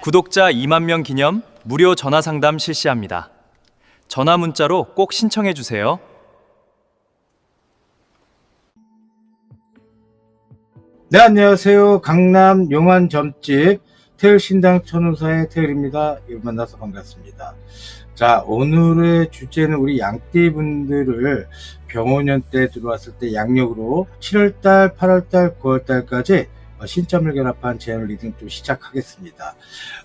구독자 2만 명 기념 무료 전화 상담 실시합니다. 전화 문자로 꼭 신청해 주세요. 네, 안녕하세요. 강남 용안 점집 태을신당 천우사의 태을입니다. 만나서 반갑습니다. 자, 오늘의 주제는 우리 양띠분들을 병원년 때 들어왔을 때 양력으로 7월달, 8월달, 9월달까지 신점을 결합한 제너럴 리딩 좀 시작하겠습니다.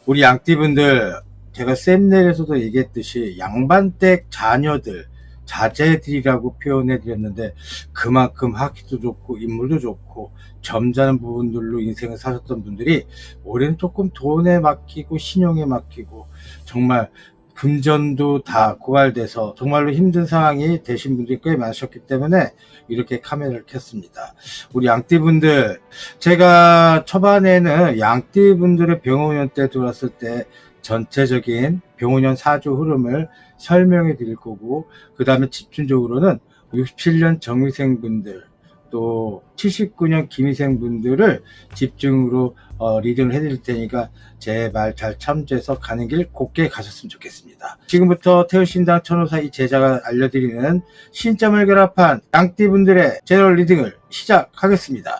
우리 양띠분들, 제가 샘넬에서도 얘기했듯이 양반댁 자녀들, 자제들이라고 표현해 드렸는데, 그만큼 학기도 좋고 인물도 좋고 점잖은 부분들로 인생을 사셨던 분들이 올해는 조금 돈에 맡기고 신용에 맡기고 정말 금전도 다 고갈돼서 정말로 힘든 상황이 되신 분들이 꽤 많으셨기 때문에 이렇게 카메라를 켰습니다. 우리 양띠분들, 제가 초반에는 양띠분들의 병원년 때 들어왔을 때 전체적인 병원년 사주 흐름을 설명해 드릴 거고, 그 다음에 집중적으로는 67년 정위생분들 또 79년 김희생분들을 집중으로 리딩을 해드릴 테니까 제 말 잘 참조해서 가는 길 곱게 가셨으면 좋겠습니다. 지금부터 태을신당 천우사 이 제자가 알려드리는 신점을 결합한 양띠분들의 제너럴 리딩을 시작하겠습니다.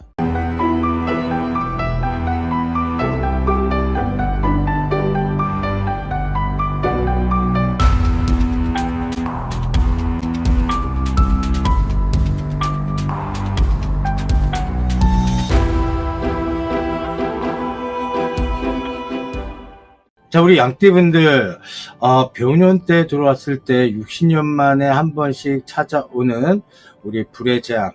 자, 우리 양띠분들, 병원 때 들어왔을 때 60년 만에 한 번씩 찾아오는 우리 불의 재앙,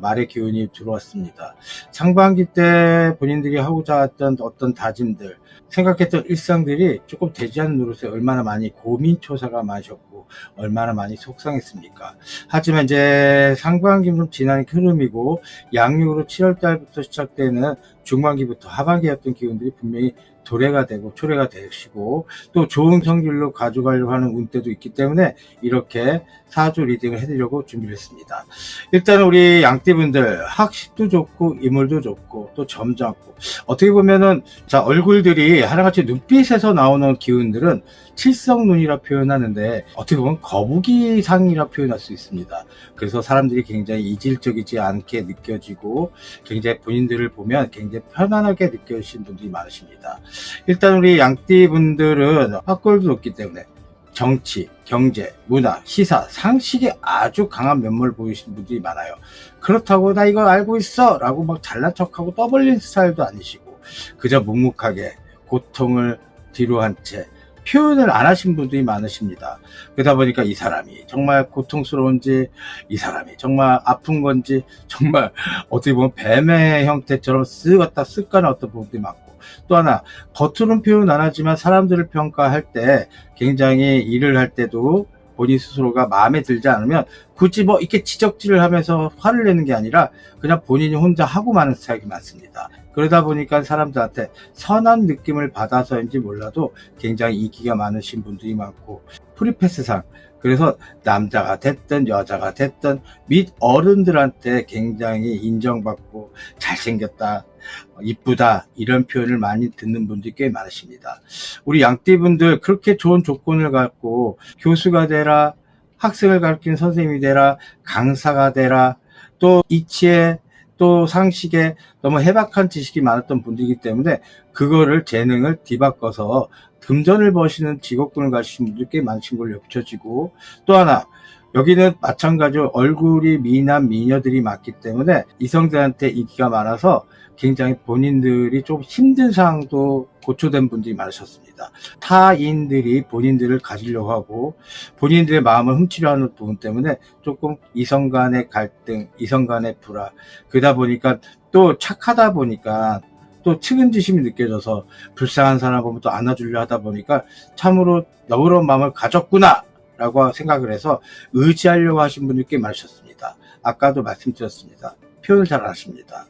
말의 기운이 들어왔습니다. 상반기 때 본인들이 하고자 했던 어떤 다짐들, 생각했던 일상들이 조금 되지 않는 노릇에 얼마나 많이 고민초사가 많으셨고 얼마나 많이 속상했습니까? 하지만 이제 상반기 좀 지난 흐름이고, 양력으로 7월달부터 시작되는 중반기부터 하반기였던 기운들이 분명히 도래가 되고 초래가 되시고 또 좋은 성질로 가져가려고 하는 운대도 있기 때문에 이렇게 사주 리딩을 해드리려고 준비를 했습니다. 일단 우리 양띠분들, 학식도 좋고 인물도 좋고 또 점잖고, 어떻게 보면은 자, 얼굴들이 하나같이 눈빛에서 나오는 기운들은 칠성눈이라 표현하는데 어떻게 보면 거북이상이라 표현할 수 있습니다. 그래서 사람들이 굉장히 이질적이지 않게 느껴지고 굉장히 본인들을 보면 굉장히 편안하게 느껴지시는 분들이 많으십니다. 일단 우리 양띠분들은 학벌도 높기 때문에 정치, 경제, 문화, 시사, 상식에 아주 강한 면모를 보이시는 분들이 많아요. 그렇다고 나 이거 알고 있어 라고 막 잘난 척하고 떠벌린 스타일도 아니시고, 그저 묵묵하게 고통을 뒤로한 채 표현을 안 하신 분들이 많으십니다. 그러다 보니까 이 사람이 정말 고통스러운지, 이 사람이 정말 아픈 건지, 정말 어떻게 보면 뱀의 형태처럼 쓱 갖다 쓱 가는 어떤 부분들이 많고, 또 하나 겉으로는 표현 안 하지만 사람들을 평가할 때 굉장히 일을 할 때도 본인 스스로가 마음에 들지 않으면 굳이 뭐 이렇게 지적질을 하면서 화를 내는 게 아니라 그냥 본인이 혼자 하고 마는 스타일이 많습니다. 그러다 보니까 사람들한테 선한 느낌을 받아서인지 몰라도 굉장히 인기가 많으신 분들이 많고, 프리패스상, 그래서 남자가 됐든 여자가 됐든 및 어른들한테 굉장히 인정받고 잘생겼다, 이쁘다 이런 표현을 많이 듣는 분들이 꽤 많으십니다. 우리 양띠분들, 그렇게 좋은 조건을 갖고 교수가 되라, 학생을 가르치는 선생님이 되라, 강사가 되라, 또 이치에 또 상식에 너무 해박한 지식이 많았던 분들이기 때문에 그거를 재능을 뒤바꿔서 금전을 버시는 직업군을 가지신 분들이 꽤 많으신 걸로 비춰지고, 또 하나 여기는 마찬가지로 얼굴이 미남 미녀들이 많기 때문에 이성들한테 인기가 많아서 굉장히 본인들이 좀 힘든 상황도 고초된 분들이 많으셨습니다. 타인들이 본인들을 가지려고 하고 본인들의 마음을 훔치려 하는 부분 때문에 조금 이성 간의 갈등, 이성 간의 불화, 그러다 보니까 또 착하다 보니까 또 측은지심이 느껴져서 불쌍한 사람 보면 또 안아주려 하다 보니까 참으로 너그러운 마음을 가졌구나 라고 생각을 해서 의지하려고 하신 분들이 꽤 많으셨습니다. 아까도 말씀드렸습니다. 표현을 잘 안 하십니다.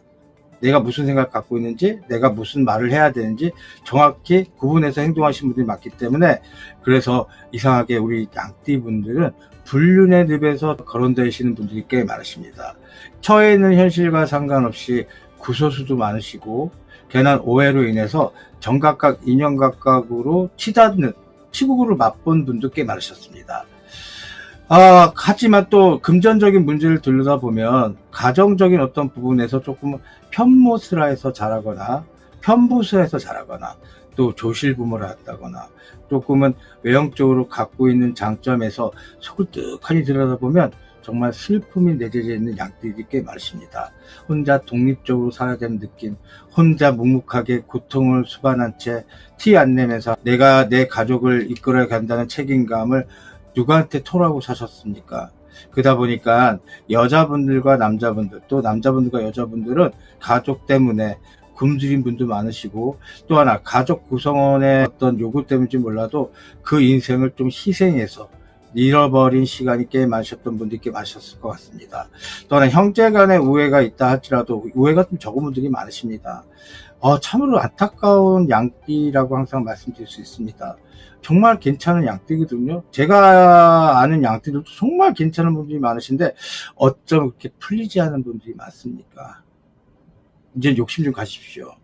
내가 무슨 생각 갖고 있는지, 내가 무슨 말을 해야 되는지 정확히 구분해서 행동하시는 분들이 많기 때문에, 그래서 이상하게 우리 양띠분들은 불륜의 늪에서 거론되시는 분들이 꽤 많으십니다. 처해 있는 현실과 상관없이 구소수도 많으시고 괜한 오해로 인해서 정각각, 인연각각으로 치국으로 맛본 분도 꽤 많으셨습니다. 하지만 또 금전적인 문제를 들여다보면 가정적인 어떤 부분에서 조금 편모스라해서 자라거나 편부수해서 자라거나 또 조실부모를 했다거나 조금은 외형적으로 갖고 있는 장점에서 속을 뜩하니 들여다보면 정말 슬픔이 내재져 있는 양띠들이 꽤 많으십니다. 혼자 독립적으로 살아야 되는 느낌, 혼자 묵묵하게 고통을 수반한 채 티 안 내면서 내가 내 가족을 이끌어야 한다는 책임감을 누구한테 토라고 사셨습니까? 그러다 보니까 여자분들과 남자분들, 또 남자분들과 여자분들은 가족 때문에 굶주린 분도 많으시고, 또 하나 가족 구성원의 어떤 요구 때문인지 몰라도 그 인생을 좀 희생해서 잃어버린 시간이 꽤 많으셨던 분들이 꽤 많으셨을 것 같습니다. 또 하나 형제 간의 우애가 있다 할지라도 우애가 좀 적은 분들이 많으십니다. 참으로 안타까운 양띠라고 항상 말씀드릴 수 있습니다. 정말 괜찮은 양띠거든요. 제가 아는 양띠들도 정말 괜찮은 분들이 많으신데 어쩜 그렇게 풀리지 않은 분들이 많습니까? 이제 욕심 좀 가십시오.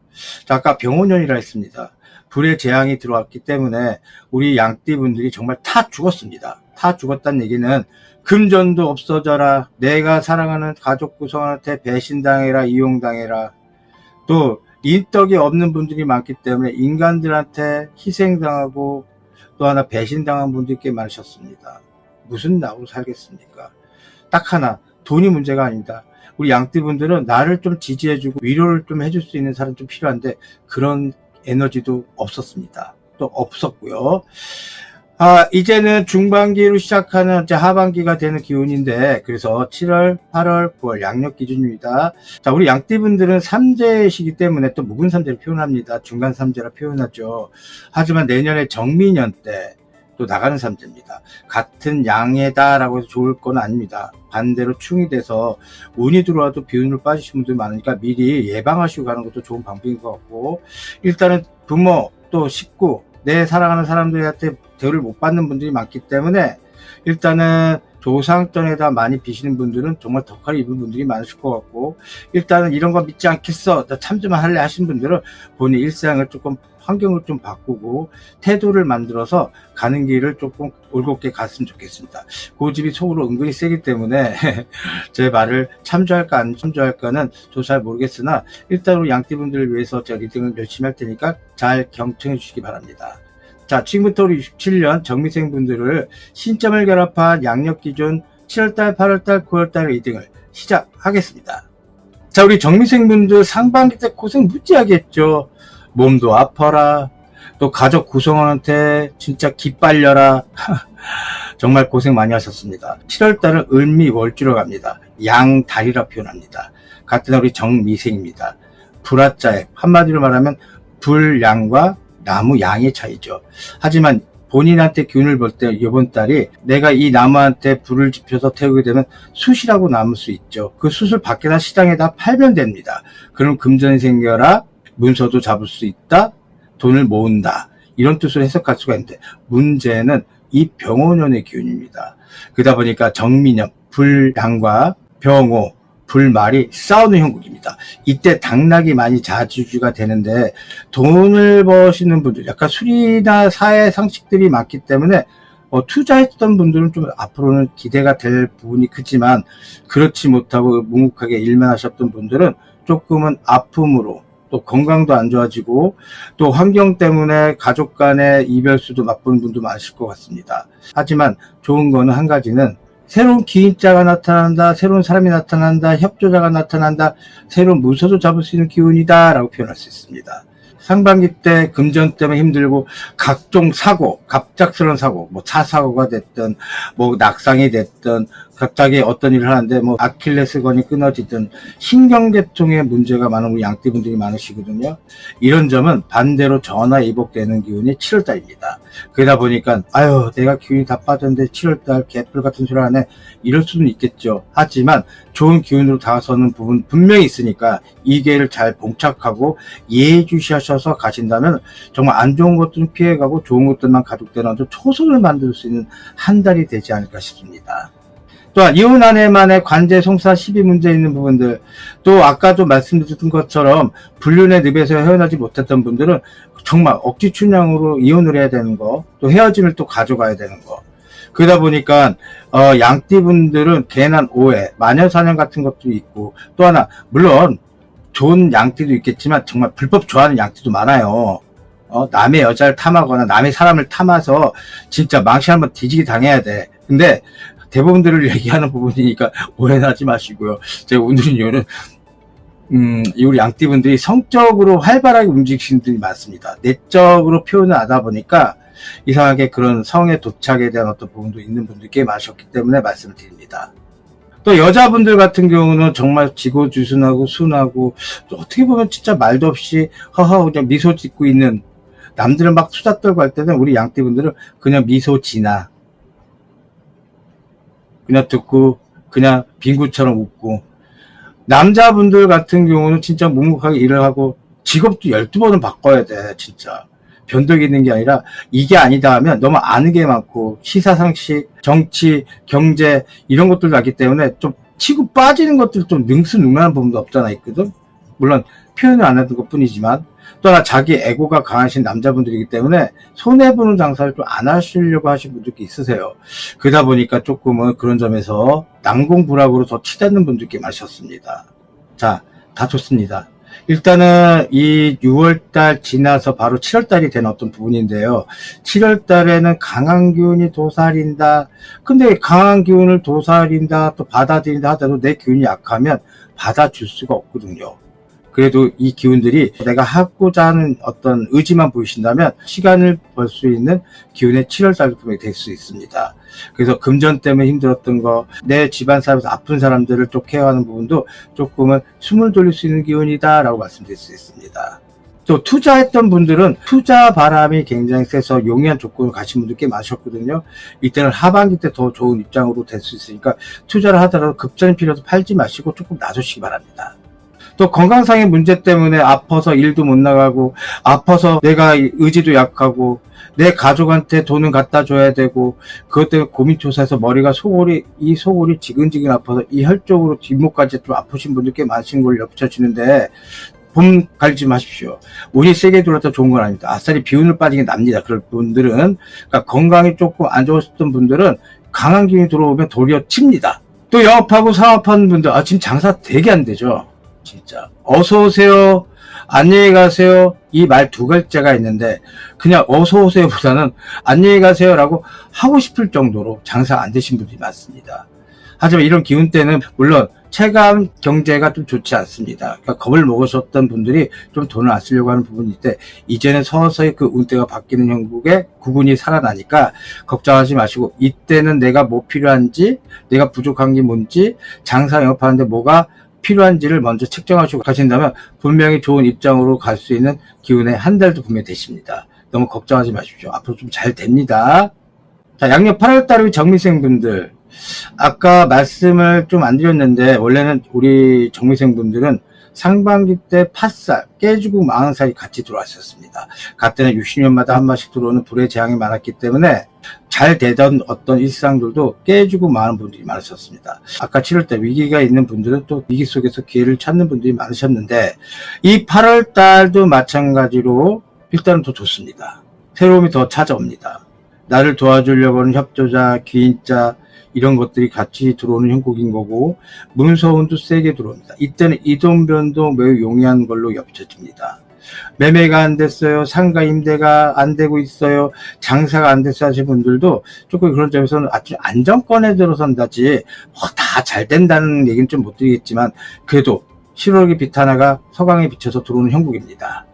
자, 아까 병원년이라 했습니다. 불의 재앙이 들어왔기 때문에 우리 양띠 분들이 정말 다 죽었습니다. 다 죽었다는 얘기는 금전도 없어져라, 내가 사랑하는 가족 구성원한테 배신당해라, 이용당해라, 또 인덕이 없는 분들이 많기 때문에 인간들한테 희생당하고 또 하나 배신당한 분들이 꽤 많으셨습니다. 무슨 낙으로 살겠습니까? 딱 하나, 돈이 문제가 아닙니다. 우리 양띠분들은 나를 좀 지지해주고 위로를 좀 해줄 수 있는 사람 좀 필요한데 그런 에너지도 없었습니다. 또 없었고요. 이제는 중반기로 시작하는 이제 하반기가 되는 기운인데, 그래서 7월, 8월, 9월 양력 기준입니다. 자, 우리 양띠분들은 삼재시기 때문에 또 묵은 삼재를 표현합니다. 중간 삼재라 표현하죠. 하지만 내년에 정미년 때 또 나가는 삼재입니다. 같은 양해다라고 해서 좋을 건 아닙니다. 반대로 충이 돼서 운이 들어와도 비운으로 빠지시는 분들이 많으니까 미리 예방하시고 가는 것도 좋은 방법인 것 같고, 일단은 부모 또 식구, 내 사랑하는 사람들한테 대우를 못 받는 분들이 많기 때문에 일단은 조상전에다 많이 비시는 분들은 정말 덕화를 입은 분들이 많으실 것 같고, 일단은 이런 거 믿지 않겠어, 나 참 좀 할래 하신 분들은 본인 일상을 조금 환경을 좀 바꾸고 태도를 만들어서 가는 길을 조금 올곧게 갔으면 좋겠습니다. 고집이 속으로 은근히 세기 때문에 제 말을 참조할까 안 참조할까는 저도 잘 모르겠으나 일단 우리 양띠분들을 위해서 제가 리딩을 열심히 할 테니까 잘 경청해 주시기 바랍니다. 자, 지금부터 우리 67년 정미생 분들을 신점을 결합한 양력 기준 7월달, 8월달, 9월달 리딩을 시작하겠습니다. 자, 우리 정미생 분들 상반기 때 고생 무지하게 했죠. 몸도 아파라, 또 가족 구성원한테 진짜 기빨려라. 정말 고생 많이 하셨습니다. 7월달은 을미월주로 갑니다. 양달이라 표현합니다. 같은 우리 정미생입니다. 불화자에 한마디로 말하면 불양과 나무 양의 차이죠. 하지만 본인한테 기운을 볼 때 이번 달이 내가 이 나무한테 불을 지펴서 태우게 되면 숯이라고 남을 수 있죠. 그 숯을 밖에다 시장에다 팔면 됩니다. 그럼 금전이 생겨라, 문서도 잡을 수 있다, 돈을 모은다, 이런 뜻으로 해석할 수가 있는데 문제는 이 병오년의 기운입니다. 그러다 보니까 정미년, 불양과 병오, 불말이 싸우는 형국입니다. 이때 당락이 많이 자주가 되는데 돈을 버시는 분들, 약간 술이나 사회 상식들이 많기 때문에 투자했던 분들은 좀 앞으로는 기대가 될 부분이 크지만 그렇지 못하고 묵묵하게 일만 하셨던 분들은 조금은 아픔으로, 또 건강도 안 좋아지고 또 환경 때문에 가족 간의 이별수도 맛보는 분도 많으실 것 같습니다. 하지만 좋은 거는 한 가지는 새로운 기인자가 나타난다, 새로운 사람이 나타난다, 협조자가 나타난다, 새로운 문서도 잡을 수 있는 기운이다 라고 표현할 수 있습니다. 상반기 때 금전 때문에 힘들고 각종 사고, 갑작스러운 사고, 뭐 차 사고가 됐든 뭐 낙상이 됐든 갑자기 어떤 일을 하는데 뭐 아킬레스건이 끊어지든 신경계통의 문제가 많은 우리 양띠분들이 많으시거든요. 이런 점은 반대로 전화위복되는 기운이 7월달입니다. 그러다 보니까 아유 내가 기운이 다 빠졌는데 7월달 개뿔 같은 소리 하네, 이럴 수는 있겠죠. 하지만 좋은 기운으로 다가서는 부분 분명히 있으니까 이 기회를 잘 봉착하고 예의주시하셔서 가신다면 정말 안 좋은 것들은 피해가고 좋은 것들만 가득되는 아주 초선을 만들 수 있는 한 달이 되지 않을까 싶습니다. 또한 이혼 아내만의 관제 송사 시비 문제 있는 부분들, 또 아까도 말씀드렸던 것처럼 불륜의 늪에서 헤어나지 못했던 분들은 정말 억지 춘향으로 이혼을 해야 되는 거, 또 헤어짐을 또 가져가야 되는 거. 그러다 보니까 양띠분들은 괜한 오해, 마녀사냥 같은 것도 있고, 또 하나 물론 좋은 양띠도 있겠지만 정말 불법 좋아하는 양띠도 많아요. 남의 여자를 탐하거나 남의 사람을 탐해서 진짜 망신 한번 뒤지게 당해야 돼. 근데 대부분들을 얘기하는 부분이니까 오해는 하지 마시고요. 제가 오늘은 이유는 우리 양띠분들이 성적으로 활발하게 움직이시는 분들이 많습니다. 내적으로 표현을 하다 보니까 이상하게 그런 성의 도착에 대한 어떤 부분도 있는 분들이 꽤 많으셨기 때문에 말씀을 드립니다. 또 여자분들 같은 경우는 정말 지고지순하고 순하고, 또 어떻게 보면 진짜 말도 없이 허허 그냥 미소 짓고 있는, 남들은 막 수다 떨고 할 때는 우리 양띠분들은 그냥 미소 지나 그냥 듣고 그냥 빙구처럼 웃고, 남자분들 같은 경우는 진짜 묵묵하게 일을 하고 직업도 12번은 바꿔야 돼. 진짜 변덕이 있는 게 아니라 이게 아니다 하면 너무 아는 게 많고 시사상식, 정치, 경제 이런 것들도 알기 때문에 좀 치고 빠지는 것들 좀 능수능란한 부분도 없잖아 있거든. 물론 표현을 안 하는 것 뿐이지만, 또 하나 자기 에고가 강하신 남자분들이기 때문에 손해보는 장사를 좀 안 하시려고 하시는 분들이 있으세요. 그러다 보니까 조금은 그런 점에서 난공불락으로 더 치닫는 분들이 많으셨습니다. 자, 다 좋습니다. 일단은 이 6월달 지나서 바로 7월달이 되는 어떤 부분인데요. 7월달에는 강한 기운이 도사린다. 근데 강한 기운을 도사린다, 또 받아들인다 하더라도 내 기운이 약하면 받아줄 수가 없거든요. 그래도 이 기운들이 내가 하고자 하는 어떤 의지만 보이신다면 시간을 벌 수 있는 기운의 7월달부터 될 수 있습니다. 그래서 금전 때문에 힘들었던 거, 내 집안 사람에서 아픈 사람들을 또 케어하는 부분도 조금은 숨을 돌릴 수 있는 기운이다 라고 말씀드릴 수 있습니다. 또 투자했던 분들은 투자 바람이 굉장히 세서 용이한 조건을 가신 분들 꽤 많으셨거든요. 이때는 하반기 때 더 좋은 입장으로 될 수 있으니까 투자를 하더라도 급전이 필요해서 팔지 마시고 조금 놔두시기 바랍니다. 또 건강상의 문제 때문에 아파서 일도 못 나가고, 아파서 내가 의지도 약하고, 내 가족한테 돈은 갖다 줘야 되고, 그것 때문에 고민조사해서 머리가 이 속골이 지근지근 아파서 이 혈쪽으로 뒷목까지 좀 아프신 분들 꽤 많으신 걸 엿붙여지는데, 봄 가리지 마십시오. 운이 세게 들어왔다 좋은 건 아닙니다. 아싸리 비운을 빠지게 납니다. 그럴 분들은, 그러니까 건강이 조금 안 좋으셨던 분들은 강한 기운이 들어오면 도리어 칩니다. 또 영업하고 사업하는 분들, 지금 장사 되게 안 되죠. 진짜 어서오세요, 안녕히 가세요, 이 말 두 글자가 있는데 그냥 어서오세요 보다는 안녕히 가세요 라고 하고 싶을 정도로 장사 안 되신 분들이 많습니다. 하지만 이런 기운 때는 물론 체감 경제가 좀 좋지 않습니다. 그러니까 겁을 먹으셨던 분들이 좀 돈을 안 쓰려고 하는 부분이 있대, 이제는 서서히 그 운대가 바뀌는 형국에 구군이 살아나니까 걱정하지 마시고, 이때는 내가 뭐 필요한지, 내가 부족한 게 뭔지, 장사 영업하는데 뭐가 필요한지를 먼저 책정하시고 가신다면 분명히 좋은 입장으로 갈 수 있는 기운의 한 달도 분명히 되십니다. 너무 걱정하지 마십시오. 앞으로 좀 잘 됩니다. 자, 양력 8월달 우리 정미생분들, 아까 말씀을 좀 안 드렸는데 원래는 우리 정미생분들은 상반기 때 팥살, 깨지고 망한 살이 같이 들어왔었습니다. 그때는 60년마다 한 번씩 들어오는 불의 재앙이 많았기 때문에 잘 되던 어떤 일상들도 깨지고 마는 분들이 많으셨습니다. 아까 7월달 위기가 있는 분들은 또 위기 속에서 기회를 찾는 분들이 많으셨는데, 이 8월달도 마찬가지로 일단은 더 좋습니다. 새로움이 더 찾아옵니다. 나를 도와주려고 하는 협조자, 기인자 이런 것들이 같이 들어오는 형국인 거고, 문서운도 세게 들어옵니다. 이때는 이동 변동 매우 용이한 걸로 겹쳐집니다. 매매가 안 됐어요, 상가 임대가 안 되고 있어요, 장사가 안 됐어 하시는 분들도 조금 그런 점에서는 아주 안정권에 들어선다지 다 잘 된다는 얘기는 좀 못 드리겠지만, 그래도 7월의 빛 하나가 서강에 비쳐서 들어오는 형국입니다.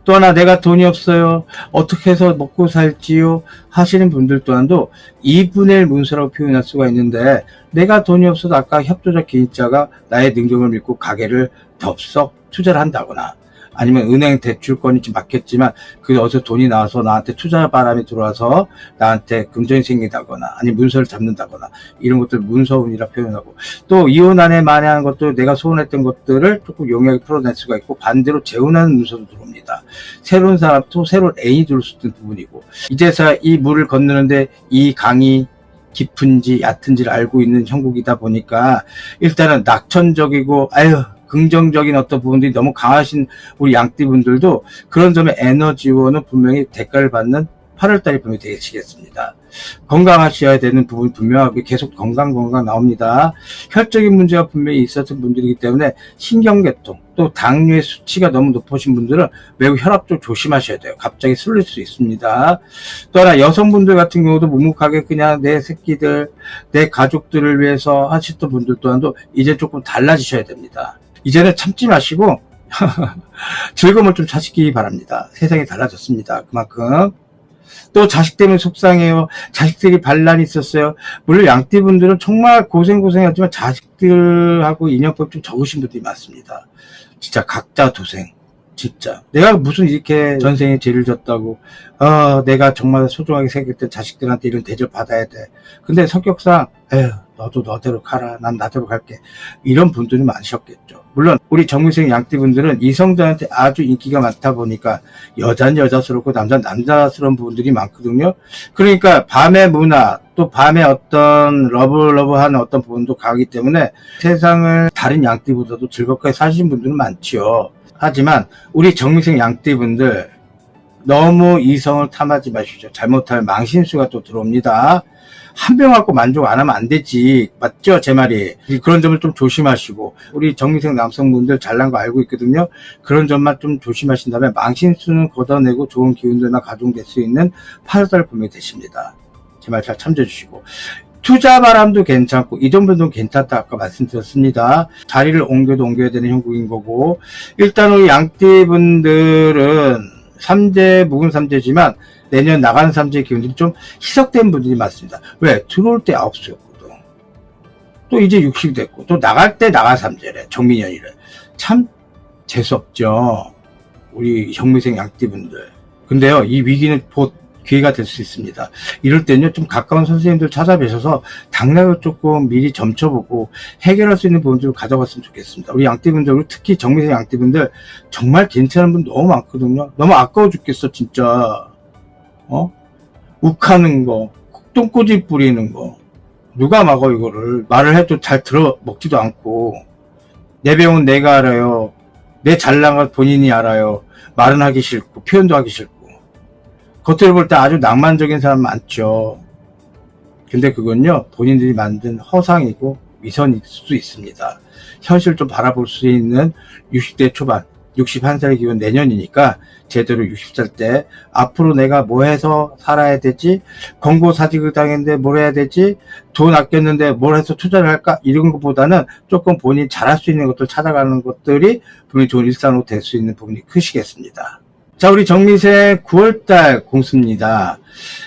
또 하나, 내가 돈이 없어요, 어떻게 해서 먹고 살지요 하시는 분들 또한도 2분의 1 문서라고 표현할 수가 있는데, 내가 돈이 없어도 아까 협조자 기인자가 나의 능력을 믿고 가게를 덥석 투자를 한다거나, 아니면 은행 대출권이 지금 막혔지만 그 어디서 돈이 나와서 나한테 투자 바람이 들어와서 나한테 금전이 생긴다거나, 아니면 문서를 잡는다거나, 이런 것들 문서운이라 표현하고, 또 이혼 안에 만회하는 것도 내가 소원했던 것들을 조금 용이하게 풀어낼 수가 있고, 반대로 재혼하는 문서도 들어옵니다. 새로운 사람, 또 새로운 애인이 들어올 수 있는 부분이고, 이제서 이 물을 건너는데 이 강이 깊은지 얕은지를 알고 있는 형국이다 보니까 일단은 낙천적이고 긍정적인 어떤 부분들이 너무 강하신 우리 양띠분들도 그런 점의 에너지원은 분명히 대가를 받는 8월달이 분명히 되시겠습니다. 건강하셔야 되는 부분이 분명하게 계속 건강 나옵니다. 혈적인 문제가 분명히 있었던 분들이기 때문에 신경계통 또 당뇨의 수치가 너무 높으신 분들은 매우 혈압 좀 조심하셔야 돼요. 갑자기 쏠릴 수 있습니다. 또 하나 여성분들 같은 경우도 묵묵하게 그냥 내 새끼들 내 가족들을 위해서 하셨던 분들 또한도 이제 조금 달라지셔야 됩니다. 이제는 참지 마시고 즐거움을 좀 찾기 바랍니다. 세상이 달라졌습니다. 그만큼 또 자식 때문에 속상해요. 자식들이 반란이 있었어요. 물론 양띠분들은 정말 고생하지만 자식들하고 인연법 좀 적으신 분들이 많습니다. 진짜 각자 도생. 진짜 내가 무슨 이렇게 전생에 죄를 졌다고 내가 정말 소중하게 생각했던 자식들한테 이런 대접 받아야 돼. 근데 성격상 너도 너대로 가라, 난 나대로 갈게, 이런 분들이 많으셨겠죠. 물론 우리 정미생 양띠분들은 이성들한테 아주 인기가 많다 보니까 여자는 여자스럽고 남자는 남자스러운 부분들이 많거든요. 그러니까 밤의 문화 또 밤의 어떤 러브한 어떤 부분도 강하기 때문에 세상을 다른 양띠보다도 즐겁게 사시는 분들은 많지요. 하지만 우리 정미생 양띠분들 너무 이성을 탐하지 마십시오. 잘못하면 망신수가 또 들어옵니다. 한 병 갖고 만족 안 하면 안 되지. 맞죠? 제 말이. 그런 점을 좀 조심하시고, 우리 정미생 남성분들 잘난 거 알고 있거든요. 그런 점만 좀 조심하신다면 망신수는 걷어내고 좋은 기운들만 가중될 수 있는 8월 분명히 되십니다. 제 말 잘 참조해 주시고. 투자 바람도 괜찮고 이전분도 괜찮다 아까 말씀드렸습니다. 자리를 옮겨야 되는 형국인 거고, 일단 우리 양띠분들은 묵은 삼재지만 내년 나가는 삼재 기운들이 좀 희석된 분들이 많습니다. 왜? 들어올 때 9수였거든. 또 이제 60이 됐고 또 나갈 때 나가 삼재래. 정민연이래. 참 재수없죠. 우리 정미생 양띠분들. 근데요, 이 위기는 곧 기회가 될 수 있습니다. 이럴 때는요, 좀 가까운 선생님들 찾아뵈셔서 당락을 조금 미리 점쳐보고 해결할 수 있는 부분들을 가져갔으면 좋겠습니다. 우리 양띠분들, 특히 정미생 양띠분들 정말 괜찮은 분 너무 많거든요. 너무 아까워 죽겠어 진짜. 욱하는 거, 똥꼬집 뿌리는 거, 누가 막어 이거를. 말을 해도 잘 들어 먹지도 않고, 내 병은 내가 알아요, 내 잘난 걸 본인이 알아요, 말은 하기 싫고 표현도 하기 싫고, 겉으로 볼 때 아주 낭만적인 사람 많죠. 근데 그건요, 본인들이 만든 허상이고 위선일 수도 있습니다. 현실 좀 바라볼 수 있는 60대 초반, 61살의 기운 내년이니까 제대로 60살 때 앞으로 내가 뭐 해서 살아야 되지, 권고사직을 당했는데 뭘 해야 되지, 돈 아꼈는데 뭘 해서 투자를 할까, 이런 것보다는 조금 본인이 잘할 수 있는 것들 찾아가는 것들이 분명히 좋은 일상으로 될 수 있는 부분이 크시겠습니다. 자, 우리 정미생 9월달 공수입니다.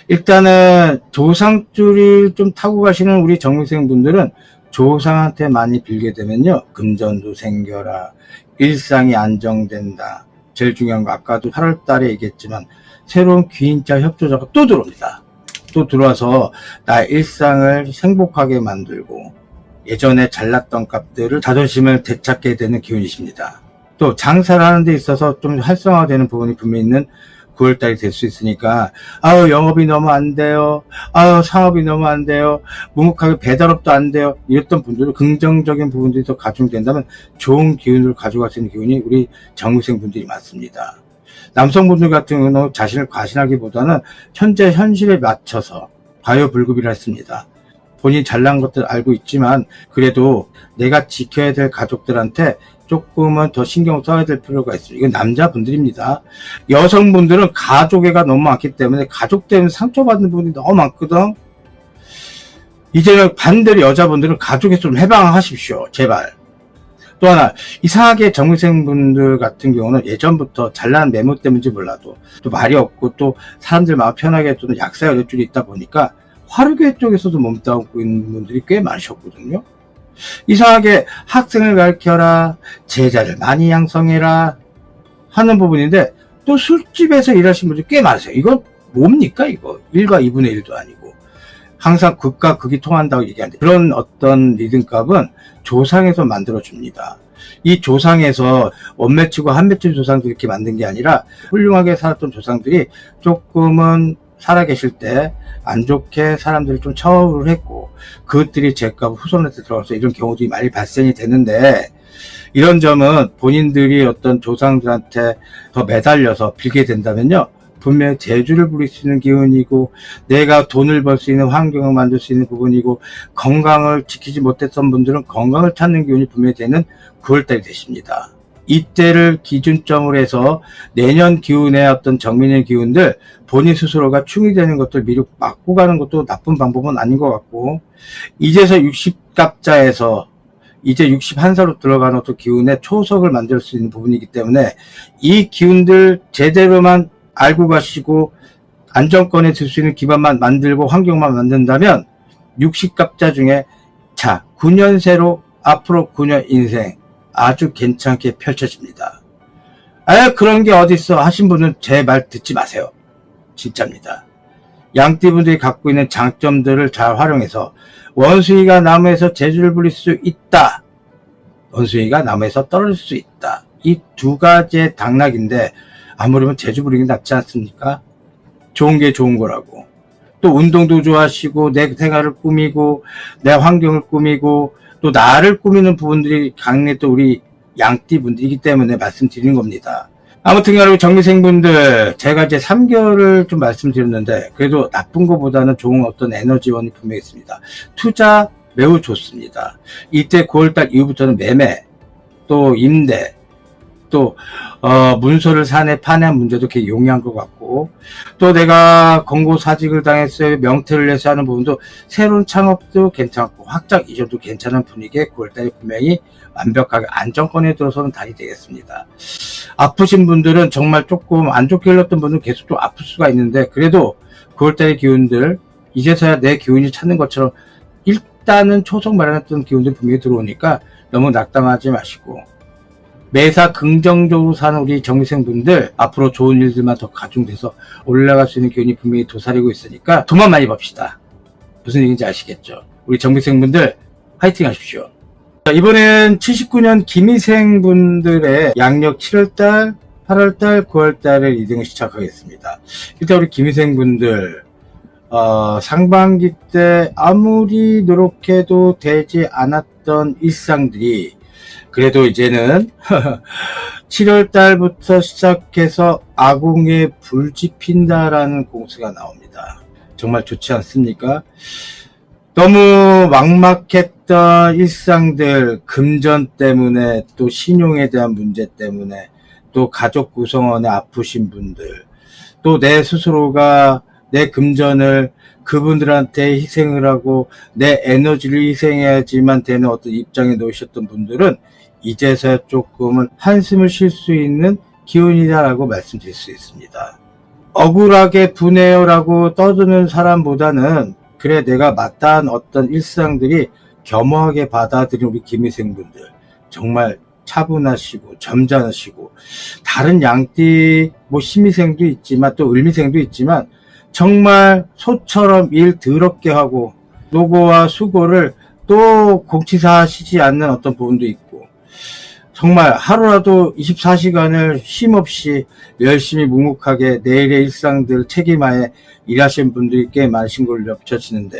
일단은 조상줄을 좀 타고 가시는 우리 정미생 분들은 조상한테 많이 빌게 되면요, 금전도 생겨라, 일상이 안정된다. 제일 중요한 거 아까도 8월달에 얘기했지만 새로운 귀인자 협조자가 또 들어옵니다. 또 들어와서 나의 일상을 행복하게 만들고 예전에 잘났던 값들을 자존심을 되찾게 되는 기운이십니다. 또 장사를 하는 데 있어서 좀 활성화되는 부분이 분명히 있는 9월달이 될 수 있으니까, 영업이 너무 안 돼요, 사업이 너무 안 돼요, 묵묵하게 배달업도 안 돼요, 이랬던 분들은 긍정적인 부분들이 더 가중된다면 좋은 기운을 가져갈 수 있는 기운이 우리 정미생 분들이 많습니다. 남성분들 같은 경우는 자신을 과신하기보다는 현재 현실에 맞춰서 과요불급이라 했습니다. 본인이 잘난 것들 알고 있지만 그래도 내가 지켜야 될 가족들한테 조금은 더 신경 써야 될 필요가 있어요. 이건 남자분들입니다. 여성분들은 가족애가 너무 많기 때문에 가족 때문에 상처받는 부분이 너무 많거든. 이제는 반대로 여자분들은 가족에서 좀 해방하십시오. 제발. 또 하나, 이상하게 정미생분들 같은 경우는 예전부터 잘난 매물 때문인지 몰라도 또 말이 없고 또 사람들 마음 편하게 해주는 약사가 몇 줄이 있다 보니까 화류계 쪽에서도 몸담고 있는 분들이 꽤 많으셨거든요. 이상하게 학생을 가르쳐라, 제자를 많이 양성해라 하는 부분인데 또 술집에서 일하시는 분들이 꽤 많으세요. 이건 뭡니까 이거? 1과 2분의 1도 아니고 항상 극과 극이 통한다고 얘기하는데, 그런 어떤 리듬값은 조상에서 만들어줍니다. 이 조상에서 원맺히고 한맺힌 조상들이 이렇게 만든 게 아니라 훌륭하게 살았던 조상들이 조금은 살아계실 때 안 좋게 사람들이 좀 처우를 했고 그것들이 제가 후손한테 들어가서 이런 경우들이 많이 발생이 되는데, 이런 점은 본인들이 어떤 조상들한테 더 매달려서 빌게 된다면요, 분명히 재주를 부릴 수 있는 기운이고 내가 돈을 벌 수 있는 환경을 만들 수 있는 부분이고, 건강을 지키지 못했던 분들은 건강을 찾는 기운이 분명히 되는 9월달이 되십니다. 이때를 기준점으로 해서 내년 기운의 어떤 정민의 기운들, 본인 스스로가 충이 되는 것들 미리 막고 가는 것도 나쁜 방법은 아닌 것 같고, 이제서 60갑자에서 이제 61살로 들어가는 어떤 기운의 초석을 만들 수 있는 부분이기 때문에 이 기운들 제대로만 알고 가시고 안정권에 들 수 있는 기반만 만들고 환경만 만든다면 60갑자 중에 9년새로 앞으로 9년 인생 아주 괜찮게 펼쳐집니다. 그런 게 어딨어 하신 분은 제 말 듣지 마세요. 진짜입니다. 양띠분들이 갖고 있는 장점들을 잘 활용해서 원숭이가 나무에서 재주를 부릴 수 있다, 원숭이가 나무에서 떨어질 수 있다, 이 두 가지의 당락인데 아무래도 재주 부리는 게 낫지 않습니까? 좋은 게 좋은 거라고. 또 운동도 좋아하시고 내 생활을 꾸미고 내 환경을 꾸미고 또 나를 꾸미는 부분들이 강했던 우리 양띠분들이기 때문에 말씀드리는 겁니다. 아무튼 여러분, 정미생분들, 제가 이제 3개월을 좀 말씀드렸는데 그래도 나쁜 것보다는 좋은 어떤 에너지원이 분명히 있습니다. 투자 매우 좋습니다. 이때 9월달 이후부터는 매매, 또 임대, 또 문서를 사내 파내한 문제도 되게 용이한 것 같고, 또 내가 권고사직을 당했어요, 명퇴를 해서 하는 부분도 새로운 창업도 괜찮고 확장 이전도 괜찮은 분위기에 9월달에 분명히 완벽하게 안정권에 들어서는 달이 되겠습니다. 아프신 분들은 정말 조금 안 좋게 흘렀던 분은 계속 좀 아플 수가 있는데, 그래도 9월달의 기운들 이제서야 내 기운이 찾는 것처럼 일단은 초석 마련했던 기운들이 분명히 들어오니까 너무 낙담하지 마시고, 매사 긍정적으로 사는 우리 정미생분들 앞으로 좋은 일들만 더 가중돼서 올라갈 수 있는 기운이 분명히 도사리고 있으니까 돈만 많이 봅시다. 무슨 얘기인지 아시겠죠? 우리 정미생분들 화이팅 하십시오. 자, 이번엔 79년 김희생분들의 양력 7월달, 8월달, 9월달을 리딩을 시작하겠습니다. 일단 우리 김희생분들 상반기 때 아무리 노력해도 되지 않았던 일상들이 그래도 이제는 7월달부터 시작해서 아궁이에 불 지핀다라는 공수가 나옵니다. 정말 좋지 않습니까? 너무 막막했던 일상들, 금전 때문에, 또 신용에 대한 문제 때문에, 또 가족 구성원에 아프신 분들, 또 내 스스로가 내 금전을 그분들한테 희생을 하고 내 에너지를 희생해야지만 되는 어떤 입장에 놓으셨던 분들은 이제서야 조금은 한숨을 쉴 수 있는 기운이다라고 말씀드릴 수 있습니다. 억울하게 분해요라고 떠드는 사람보다는 그래, 내가 마다한 어떤 일상들이 겸허하게 받아들인 우리 김희생분들, 정말 차분하시고 점잖으시고, 다른 양띠 심희생도 있지만 또 을미생도 있지만 정말 소처럼 일 더럽게 하고 노고와 수고를 또 공치사하시지 않는 어떤 부분도 있고, 정말 하루라도 24시간을 쉼없이 열심히 묵묵하게 내일의 일상들 책임하에 일하시는 분들이 꽤 많으신 걸로 겹쳐지는데,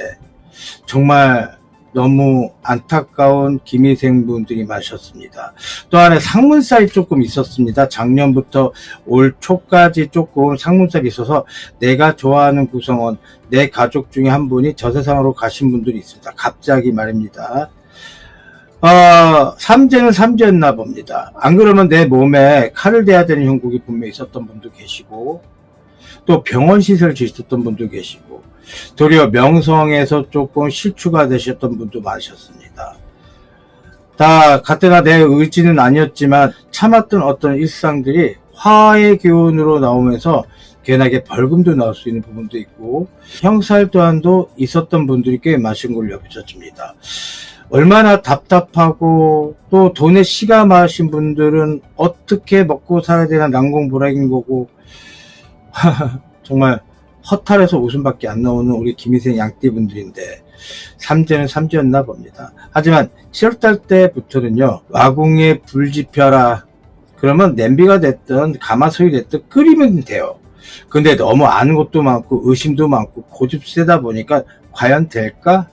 정말 너무 안타까운 김희생 분들이 많으셨습니다. 또 하나 상문살이 조금 있었습니다. 작년부터 올 초까지 조금 상문살이 있어서 내가 좋아하는 구성원, 내 가족 중에 한 분이 저 세상으로 가신 분들이 있습니다. 갑자기 말입니다. 삼재는 삼재였나 봅니다. 안 그러면 내 몸에 칼을 대야 되는 형국이 분명히 있었던 분도 계시고, 또 병원 시설 지셨던 분도 계시고, 도리어 명성에서 조금 실추가 되셨던 분도 많으셨습니다. 다 같으나 내 의지는 아니었지만 참았던 어떤 일상들이 화의 기운으로 나오면서 괜하게 벌금도 나올 수 있는 부분도 있고, 형살 또한도 있었던 분들이 꽤 많으신 걸로 여겨집니다. 얼마나 답답하고 또 돈에 시가 많으신 분들은 어떻게 먹고 살아야 되나 난공불락인 거고, 정말 허탈해서 웃음밖에 안 나오는 우리 김희생 양띠분들인데, 삼재는 삼재였나 봅니다. 하지만 7월달 때부터는요, 와궁에 불 지펴라 그러면 냄비가 됐든 가마솥이 됐든 끓이면 돼요. 근데 너무 아는 것도 많고 의심도 많고 고집 세다 보니까 과연 될까?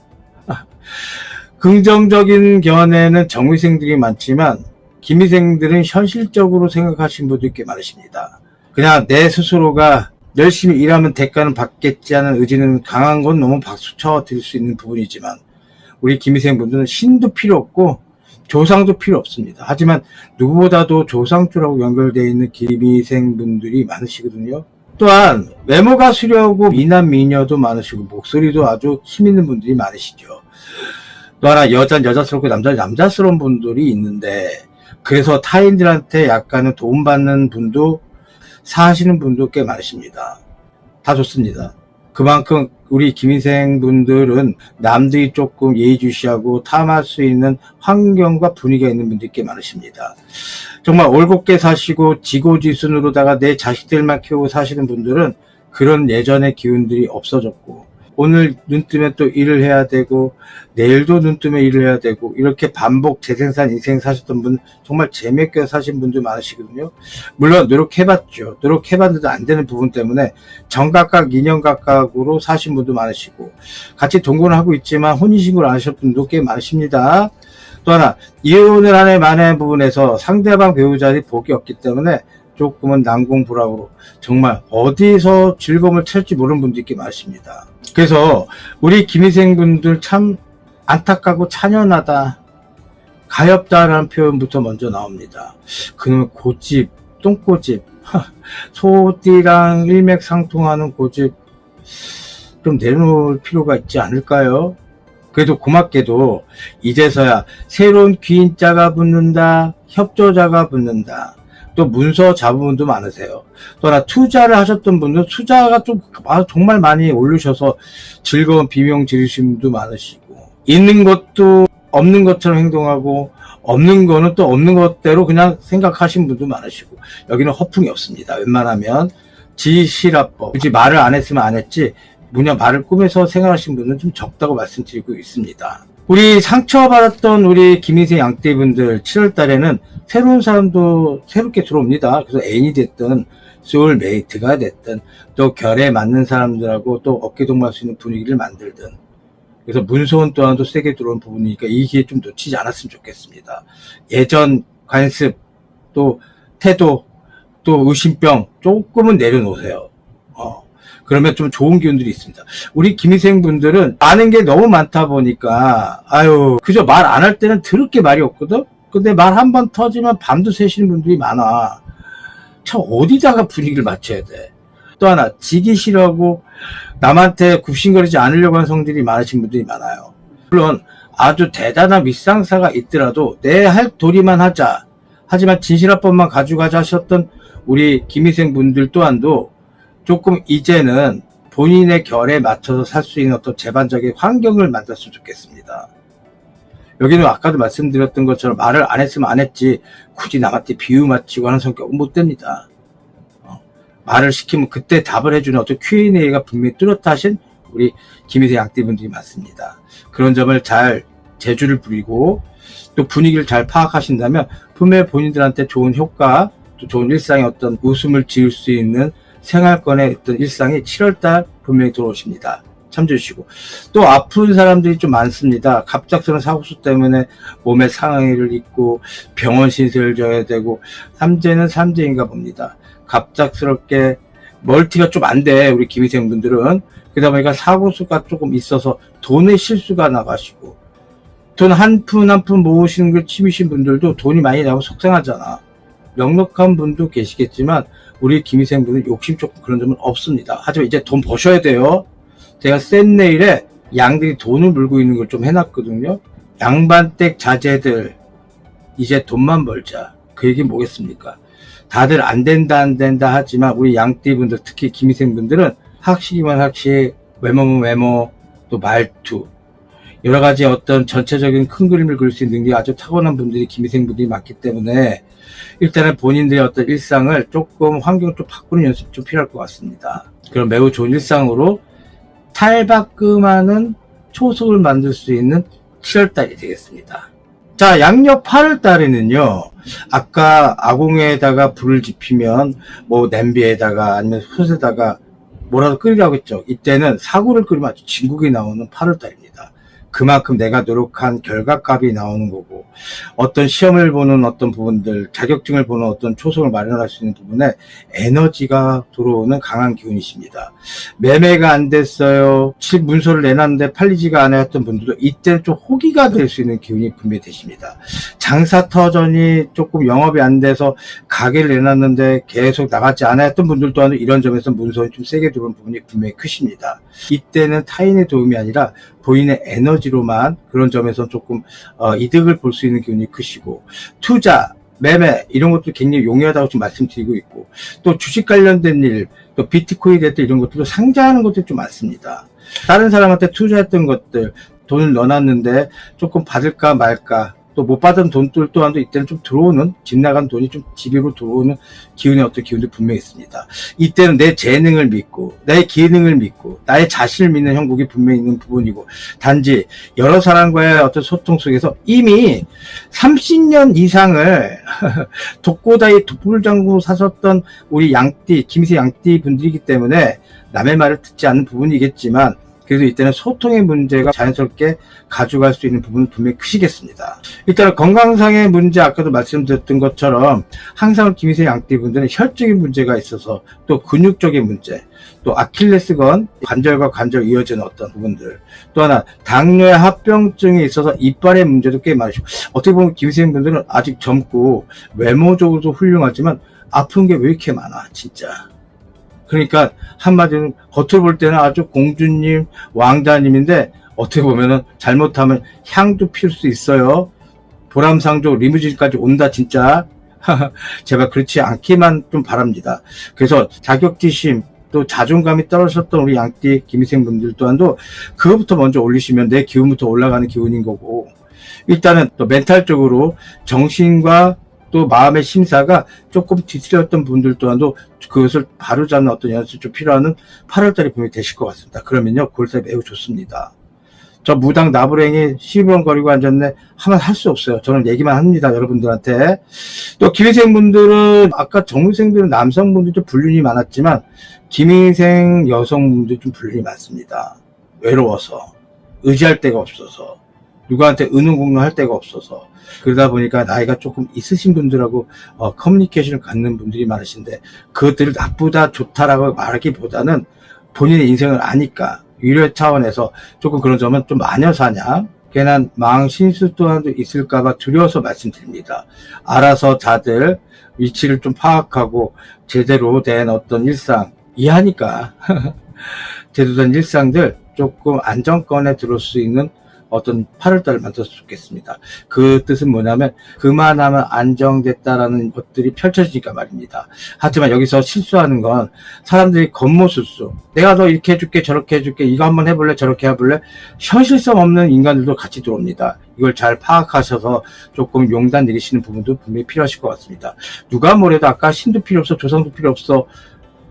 긍정적인 견해는 정의생들이 많지만 기미생들은 현실적으로 생각하시는 분들이 꽤 많으십니다. 그냥 내 스스로가 열심히 일하면 대가는 받겠지 하는 의지는 강한 건 너무 박수 쳐 드릴 수 있는 부분이지만 우리 기미생분들은 신도 필요 없고 조상도 필요 없습니다. 하지만 누구보다도 조상주라고 연결되어 있는 기미생분들이 많으시거든요. 또한 외모가 수려하고 미남 미녀도 많으시고 목소리도 아주 힘있는 분들이 많으시죠. 또 하나 여자는 여자스럽고 남자는 남자스러운 분들이 있는데 그래서 타인들한테 약간은 도움받는 분도 사시는 분도 꽤 많으십니다. 다 좋습니다. 그만큼 우리 기미생 분들은 남들이 조금 예의주시하고 탐할 수 있는 환경과 분위기가 있는 분들이 꽤 많으십니다. 정말 올곧게 사시고 지고지순으로다가 내 자식들만 키우고 사시는 분들은 그런 예전의 기운들이 없어졌고 오늘 눈 뜨면 또 일을 해야 되고 내일도 눈 뜨면 일을 해야 되고 이렇게 반복 재생산 인생 사셨던 분 정말 재미있게 사신 분들 많으시거든요. 물론 노력해봤죠. 노력해봤는데도 안 되는 부분 때문에 정각각 인연각각으로 사신 분도 많으시고 같이 동거를 하고 있지만 혼인신고를 안 하실 분도 꽤 많으십니다. 또 하나 이혼을 하는 많은 부분에서 상대방 배우자들이 복이 없기 때문에 조금은 난공불락으로 정말 어디서 즐거움을 찾을지 모르는 분들이 꽤 많으십니다. 그래서 우리 기미생분들 참 안타깝고 찬연하다, 가엾다라는 표현부터 먼저 나옵니다. 그놈의 고집, 똥고집, 소띠랑 일맥상통하는 고집 좀 내놓을 필요가 있지 않을까요? 그래도 고맙게도 이제서야 새로운 귀인자가 붙는다, 협조자가 붙는다. 또 문서 잡은 분도 많으세요. 또 하나 투자를 하셨던 분들 투자가 좀 정말 많이 오르셔서 즐거운 비명 지르신 분도 많으시고 있는 것도 없는 것처럼 행동하고 없는 거는 또 없는 것대로 그냥 생각하신 분도 많으시고 여기는 허풍이 없습니다. 웬만하면 지시라법 굳이 말을 안 했으면 안 했지 뭐냐 말을 꾸며서 생각하신 분은 좀 적다고 말씀드리고 있습니다. 우리 상처받았던 우리 기미생 양띠분들 7월 달에는 새로운 사람도 새롭게 들어옵니다. 그래서 애인이 됐든 소울메이트가 됐든 또 결에 맞는 사람들하고 또 어깨동무할 수 있는 분위기를 만들든 그래서 문서원 또한도 세게 들어온 부분이니까 이 기회 좀 놓치지 않았으면 좋겠습니다. 예전 관습 또 태도 또 의심병 조금은 내려놓으세요. 그러면 좀 좋은 기운들이 있습니다. 우리 기미생 분들은 아는 게 너무 많다 보니까 아유 그저 말 안 할 때는 들을 게 말이 없거든. 근데 말 한 번 터지면 밤도 새시는 분들이 많아. 참 어디다가 분위기를 맞춰야 돼. 또 하나 지기 싫어하고 남한테 굽신거리지 않으려고 하는 성질이 많으신 분들이 많아요. 물론 아주 대단한 윗상사가 있더라도 내 할 도리만 하자. 하지만 진실화법만 가져가자 하셨던 우리 기미생 분들 또한도 조금 이제는 본인의 결에 맞춰서 살 수 있는 어떤 제반적인 환경을 만들었으면 좋겠습니다. 여기는 아까도 말씀드렸던 것처럼 말을 안 했으면 안 했지 굳이 남한테 비유 맞추고 하는 성격은 못 됩니다. 말을 시키면 그때 답을 해주는 어떤 Q&A가 분명히 뚜렷하신 우리 기미생 양띠분들이 많습니다. 그런 점을 잘 재주를 부리고 또 분위기를 잘 파악하신다면 분명히 본인들한테 좋은 효과 또 좋은 일상의 어떤 웃음을 지을 수 있는 생활권의 어떤 일상이 7월달 분명히 들어오십니다. 참조해 주시고 또 아픈 사람들이 좀 많습니다. 갑작스러운 사고수 때문에 몸에 상해를 입고 병원 신세를 져야 되고 삼재는 삼재인가 봅니다. 갑작스럽게 멀티가 좀 안 돼 우리 기미생 분들은. 그러다 보니까 사고수가 조금 있어서 돈의 실수가 나가시고 돈 한 푼 한 푼 모으시는 걸 취미신 분들도 돈이 많이 나고 속상하잖아. 넉넉한 분도 계시겠지만 우리 기미생 분은 욕심 조금 그런 점은 없습니다. 하지만 이제 돈 버셔야 돼요. 제가 센 내일에 양들이 돈을 물고 있는 걸 좀 해놨거든요. 양반댁 자제들 이제 돈만 벌자. 그 얘기 뭐겠습니까? 다들 안 된다 하지만 우리 양띠분들 특히 기미생 분들은 확실히만 확실히 외모면 외모 또 말투 여러 가지 어떤 전체적인 큰 그림을 그릴 수 있는 능력이 아주 타고난 분들이 기미생 분들이 많기 때문에 일단은 본인들의 어떤 일상을 조금 환경을 좀 바꾸는 연습이 좀 필요할 것 같습니다. 그럼 매우 좋은 일상으로 탈바꿈하는 초석을 만들 수 있는 7월달이 되겠습니다. 자, 양력 8월 달에는요, 아까 아궁에다가 불을 지피면, 뭐, 냄비에다가 아니면 솥에다가 뭐라도 끓이라고 했죠. 이때는 사고를 끓이면 아주 진국이 나오는 8월 달입니다. 그만큼 내가 노력한 결과값이 나오는 거고, 어떤 시험을 보는 어떤 부분들, 자격증을 보는 어떤 초성을 마련할 수 있는 부분에 에너지가 들어오는 강한 기운이십니다. 매매가 안 됐어요. 문서를 내놨는데 팔리지가 않아 했던 분들도 이때는 좀 호기가 될 수 있는 기운이 분명히 되십니다. 장사 터전이 조금 영업이 안 돼서 가게를 내놨는데 계속 나가지 않아 했던 분들 또한 이런 점에서 문서는 좀 세게 들어오는 부분이 분명히 크십니다. 이때는 타인의 도움이 아니라 본인의 에너지로만 그런 점에서 조금 이득을 볼 수 있는 기운이 크시고, 투자, 매매 이런 것도 굉장히 용이하다고 지금 말씀드리고 있고, 또 주식 관련된 일, 또 비트코인 됐든 이런 것들도 상장하는 것들이 좀 많습니다. 다른 사람한테 투자했던 것들, 돈을 넣어놨는데 조금 받을까 말까, 또 못 받은 돈들 또한도 이때는 좀 들어오는, 집 나간 돈이 좀 집으로 들어오는 기운의 어떤 기운도 분명히 있습니다. 이때는 내 재능을 믿고, 내 기능을 믿고, 나의 자신을 믿는 형국이 분명히 있는 부분이고, 단지 여러 사람과의 어떤 소통 속에서 이미 30년 이상을 독고다이 독불장구 사셨던 우리 양띠, 김희세 양띠 분들이기 때문에 남의 말을 듣지 않는 부분이겠지만, 그래도 이때는 소통의 문제가 자연스럽게 가져갈 수 있는 부분은 분명히 크시겠습니다. 일단 건강상의 문제, 아까도 말씀드렸던 것처럼 항상 김희세 양띠 분들은 혈적인 문제가 있어서, 또 근육적인 문제, 또 아킬레스건, 관절과 관절 이어지는 어떤 부분들, 또 하나 당뇨의 합병증이 있어서 이빨의 문제도 꽤 많으시고, 어떻게 보면 김희세 분들은 아직 젊고 외모적으로도 훌륭하지만 아픈 게 왜 이렇게 많아 진짜. 그러니까 한마디로 겉으로 볼 때는 아주 공주님, 왕자님인데 어떻게 보면은 잘못하면 향도 필 수 있어요. 보람상조 리무진까지 온다 진짜. 제발 그렇지 않기만 좀 바랍니다. 그래서 자격지심, 또 자존감이 떨어졌던 우리 양띠 김희생 분들 또한도 그것부터 먼저 올리시면 내 기운부터 올라가는 기운인 거고, 일단은 또 멘탈적으로 정신과 또 마음의 심사가 조금 뒤틀렸던 분들 또한도 그것을 바로잡는 어떤 연습이 좀 필요한 8월달이 분명히 되실 것 같습니다. 그러면요, 9월달이 매우 좋습니다. 저 무당 나부랭이 시부렁거리고 앉았네 하면 할 수 없어요. 저는 얘기만 합니다, 여러분들한테. 또 김희생 분들은, 아까 정미생들은 남성분들도 불륜이 많았지만 김희생 여성분들도 좀 불륜이 많습니다. 외로워서, 의지할 데가 없어서, 누구한테 의논공론할 데가 없어서, 그러다 보니까 나이가 조금 있으신 분들하고 커뮤니케이션을 갖는 분들이 많으신데, 그것들을 나쁘다 좋다라고 말하기보다는 본인의 인생을 아니까 위로의 차원에서 조금 그런 점은 좀 마녀사냥, 괜한 망신수 또한도 있을까봐 두려워서 말씀드립니다. 알아서 다들 위치를 좀 파악하고 제대로 된 어떤 일상 이해하니까 제대로 된 일상들 조금 안정권에 들어올 수 있는 어떤 8월달을 만들었으면 좋겠습니다. 그 뜻은 뭐냐면 그만하면 안정됐다라는 것들이 펼쳐지니까 말입니다. 하지만 여기서 실수하는 건 사람들이 겉모술수, 내가 너 이렇게 해줄게 저렇게 해줄게, 이거 한번 해볼래 저렇게 해볼래, 현실성 없는 인간들도 같이 들어옵니다. 이걸 잘 파악하셔서 조금 용단 내리시는 부분도 분명히 필요하실 것 같습니다. 누가 뭐래도 아까 신도 필요 없어, 조상도 필요 없어,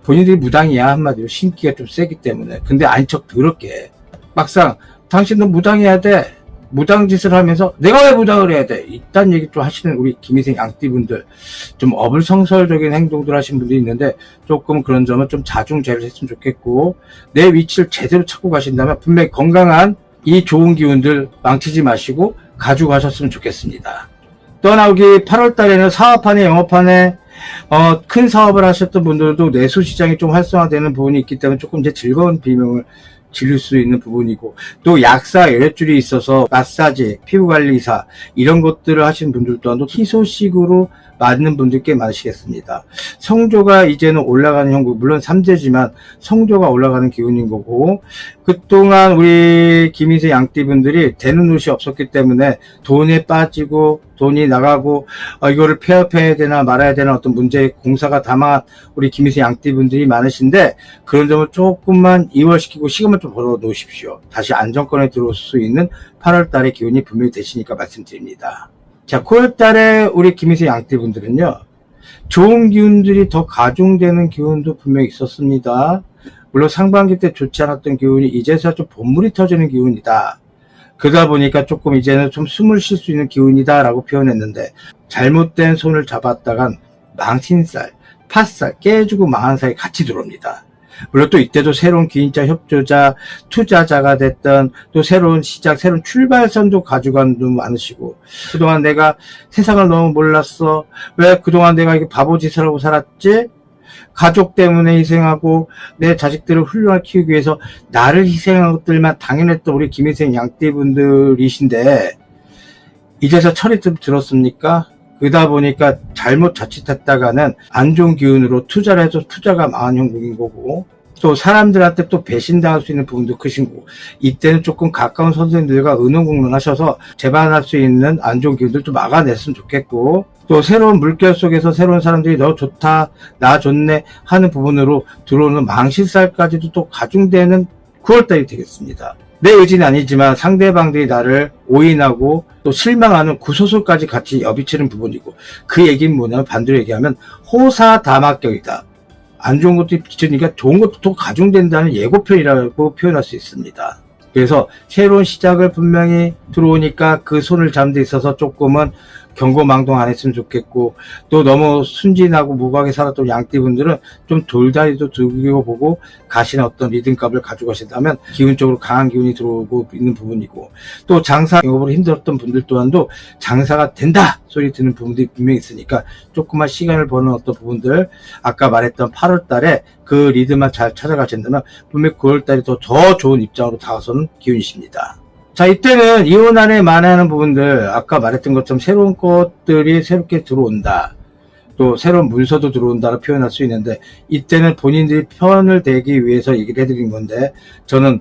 본인들이 무당이야, 한마디로 신기가 좀 세기 때문에. 근데 아닌 척 더럽게 막상 당신도 무당해야 돼, 무당 짓을 하면서 내가 왜 무당을 해야 돼, 이딴 얘기 좀 하시는 우리 김희생 양띠분들, 좀 어불성설적인 행동들 하신 분들이 있는데 조금 그런 점은 좀 자중자애를 했으면 좋겠고, 내 위치를 제대로 찾고 가신다면 분명히 건강한 이 좋은 기운들 망치지 마시고 가지고 가셨으면 좋겠습니다. 또한 여기 8월 달에는 사업하네, 영업하네, 큰 사업을 하셨던 분들도 내수시장이 좀 활성화되는 부분이 있기 때문에 조금 이제 즐거운 비명을 지를 수 있는 부분이고, 또 약사, 열애줄이 있어서 마사지, 피부관리사 이런 것들을 하시는 분들 또한도 희소식으로 맞는 분들 꽤 많으시겠습니다. 성조가 이제는 올라가는 형국, 물론 3제지만 성조가 올라가는 기운인 거고, 그동안 우리 김희세 양띠분들이 되는 옷이 없었기 때문에 돈에 빠지고 돈이 나가고 이거를 폐업해야 되나 말아야 되나 어떤 문제의 공사가 다망한 우리 김희세 양띠분들이 많으신데, 그런 점을 조금만 이월시키고 시간만 좀 벌어 놓으십시오. 다시 안정권에 들어올 수 있는 8월 달의 기운이 분명히 되시니까 말씀드립니다. 자, 9월 달에 우리 김희세 양띠분들은요, 좋은 기운들이 더 가중되는 기운도 분명히 있었습니다. 물론 상반기 때 좋지 않았던 기운이 이제서야 좀 본물이 터지는 기운이다. 그러다 보니까 조금 이제는 좀 숨을 쉴 수 있는 기운이다 라고 표현했는데, 잘못된 손을 잡았다간 망신살, 팥살, 깨지고 망한 사이 같이 들어옵니다. 물론 또 이때도 새로운 기인자, 협조자, 투자자가 됐던 또 새로운 시작, 새로운 출발선도 가져가는 분 많으시고, 그동안 내가 세상을 너무 몰랐어, 왜 그동안 내가 이게 바보짓을 하고 살았지, 가족 때문에 희생하고 내 자식들을 훌륭하게 키우기 위해서 나를 희생한 것들만 당연했던 우리 김희생 양띠분들이신데, 이제서 철이 좀 들었습니까? 그러다 보니까 잘못 자칫했다가는 안 좋은 기운으로 투자를 해서 투자가 망한 형국인 거고, 또 사람들한테 또 배신당할 수 있는 부분도 크신 거고, 이때는 조금 가까운 선생님들과 의논공론하셔서 재반할 수 있는 안 좋은 기운들 좀 막아냈으면 좋겠고, 또 새로운 물결 속에서 새로운 사람들이 너 좋다, 나 좋네 하는 부분으로 들어오는 망신살까지도 또 가중되는 9월달이 되겠습니다. 내 의지는 아니지만 상대방들이 나를 오인하고 또 실망하는 구소설까지 같이 엿비치는 부분이고, 그 얘기는 뭐냐면 반대로 얘기하면 호사다막격이다. 안 좋은 것도 비치니까 좋은 것도 또 가중된다는 예고편이라고 표현할 수 있습니다. 그래서 새로운 시작을 분명히 들어오니까 그 손을 잡는 데 있어서 조금은 경고망동 안 했으면 좋겠고, 또 너무 순진하고 무각하게 살았던 양띠분들은 좀 돌다리도 들고 보고 가시는 어떤 리듬값을 가져가신다면 기운적으로 강한 기운이 들어오고 있는 부분이고, 또 장사 영업으로 힘들었던 분들 또한도 장사가 된다 소리 듣는 부분들이 분명히 있으니까 조금만 시간을 버는 어떤 부분들, 아까 말했던 8월 달에 그 리듬만 잘 찾아가신다면 분명히 9월 달이 더 좋은 입장으로 다가서는 기운이십니다. 자, 이때는 이혼 안에 만회하는 부분들, 아까 말했던 것처럼 새로운 것들이 새롭게 들어온다, 또 새로운 문서도 들어온다로 표현할 수 있는데, 이때는 본인들이 편을 대기 위해서 얘기를 해드린 건데, 저는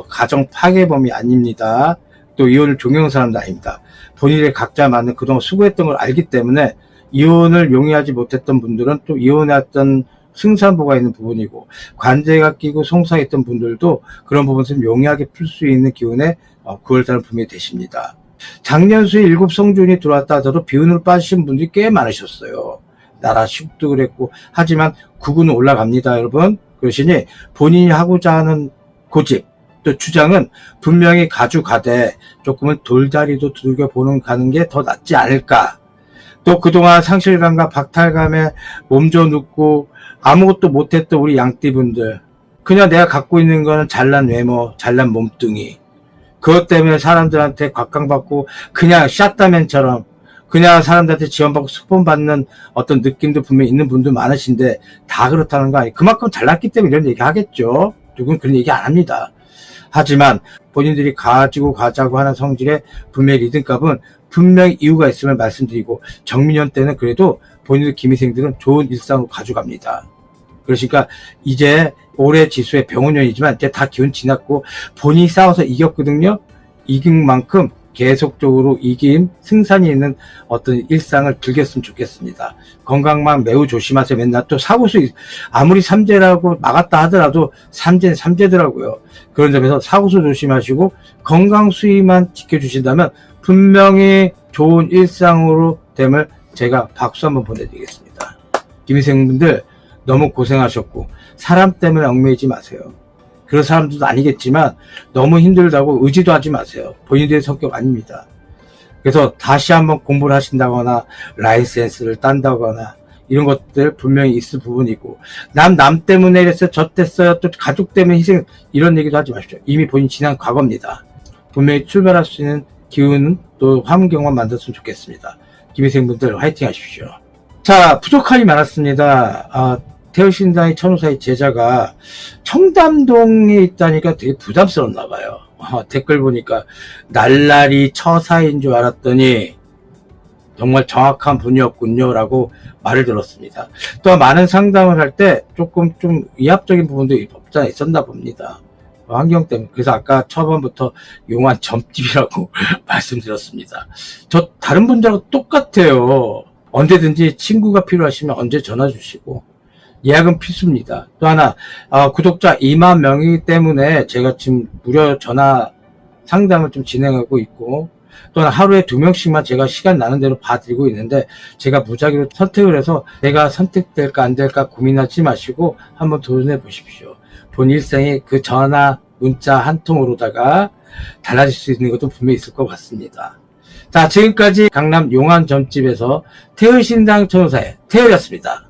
가정 파괴범이 아닙니다. 또 이혼을 종용하는 사람도 아닙니다. 본인의 각자 맞는 그동안 수고했던 걸 알기 때문에 이혼을 용이하지 못했던 분들은 또 이혼했던 승산보가 있는 부분이고, 관제가 끼고 송사했던 분들도 그런 부분을 좀 용이하게 풀 수 있는 기운에 9월달은 분명히 되십니다. 작년 수에 7성준이 들어왔다 하더라도 비운으로 빠지신 분들이 꽤 많으셨어요. 나라 식도 그랬고, 하지만 9구는 올라갑니다, 여러분. 그러시니 본인이 하고자 하는 고집, 또 주장은 분명히 가져가되 조금은 돌다리도 들겨보는 가는 게 더 낫지 않을까. 또 그동안 상실감과 박탈감에 몸져 눕고 아무것도 못했던 우리 양띠분들, 그냥 내가 갖고 있는 거는 잘난 외모, 잘난 몸뚱이, 그것 때문에 사람들한테 곽강받고 그냥 샷다맨처럼 그냥 사람들한테 지원받고 수폰받는 어떤 느낌도 분명히 있는 분들 많으신데, 다 그렇다는 거 아니에요. 그만큼 잘났기 때문에 이런 얘기 하겠죠. 누군 그런 얘기 안 합니다. 하지만 본인들이 가지고 가자고 하는 성질의 분명히 리듬값은 분명히 이유가 있음을 말씀드리고, 정민년 때는 그래도 본인들 김희생들은 좋은 일상으로 가져갑니다. 그러니까 이제 올해 지수의 병원년이지만 이제 다 기운 지났고, 본인이 싸워서 이겼거든요. 이긴 만큼 계속적으로 이김, 승산이 있는 어떤 일상을 즐겼으면 좋겠습니다. 건강만 매우 조심하세요. 맨날 또 사고수, 아무리 삼재라고 막았다 하더라도 삼재는 삼재더라고요. 그런 점에서 사고수 조심하시고 건강 수위만 지켜주신다면 분명히 좋은 일상으로 됨을 제가 박수 한번 보내드리겠습니다. 김희생분들 너무 고생하셨고, 사람 때문에 얽매이지 마세요. 그런 사람들도 아니겠지만 너무 힘들다고 의지도 하지 마세요. 본인들의 성격 아닙니다. 그래서 다시 한번 공부를 하신다거나 라이센스를 딴다거나 이런 것들 분명히 있을 부분이고, 남 때문에 이랬어요, 저 됐어요, 또 가족 때문에 희생, 이런 얘기도 하지 마십시오. 이미 본인 지난 과거입니다. 분명히 출발할 수 있는 기운은 또 환경만 만들었으면 좋겠습니다. 김희생분들 화이팅 하십시오. 자, 부족함이 많았습니다. 태어신당의 천호사의 제자가 청담동에 있다니까 되게 부담스럽나 봐요. 댓글 보니까 날라리 처사인 줄 알았더니 정말 정확한 분이었군요 라고 말을 들었습니다. 또 많은 상담을 할 때 조금 좀 위압적인 부분도 없지 않아 있었나 봅니다. 환경 때문에. 그래서 아까 처음부터 용한 점집이라고 말씀드렸습니다. 저 다른 분들하고 똑같아요. 언제든지 친구가 필요하시면 언제 전화 주시고 예약은 필수입니다. 또 하나, 구독자 2만 명이기 때문에 제가 지금 무료 전화 상담을 좀 진행하고 있고, 또는 하루에 2명씩만 제가 시간 나는 대로 봐드리고 있는데, 제가 무작위로 선택을 해서 내가 선택될까 안 될까 고민하지 마시고 한번 도전해 보십시오. 본 일생에 그 전화 문자 한 통으로다가 달라질 수 있는 것도 분명히 있을 것 같습니다. 자, 지금까지 강남 용안 점집에서 태의신당 천호사의 태의였습니다.